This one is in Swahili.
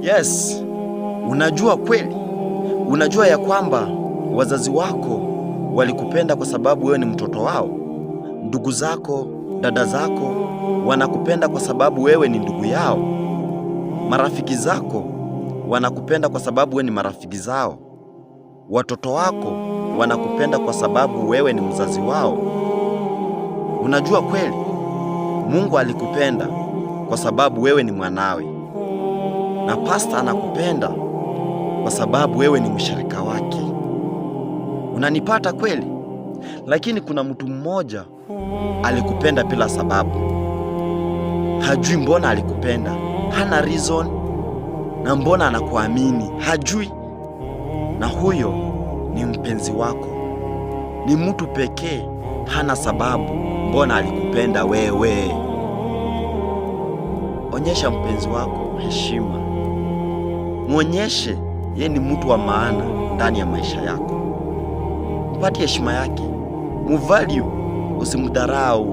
Yes, unajua kweli? Unajua ya kwamba wazazi wako walikupenda kwa sababu wewe ni mtoto wao? Ndugu zako, dada zako wanakupenda kwa sababu wewe ni ndugu yao? Marafiki zako wanakupenda kwa sababu wewe ni marafiki zao? Watoto wako wanakupenda kwa sababu wewe ni mzazi wao? Unajua kweli? Mungu alikupenda kwa sababu wewe ni mwanawe, na pasta anakupenda kwa sababu wewe ni mshirika wake. Unanipata kweli? Lakini kuna mtu mmoja alikupenda bila sababu. Hajui mbona alikupenda, hana reason, na mbona anakuamini hajui. Na huyo ni mpenzi wako, ni mtu pekee, hana sababu mbona alikupenda wewe. Onyesha mpenzi wako heshima, muonyeshe yeye ni mtu wa maana ndani ya maisha yako. Mpatie heshima yake, muvalue, usimdharau.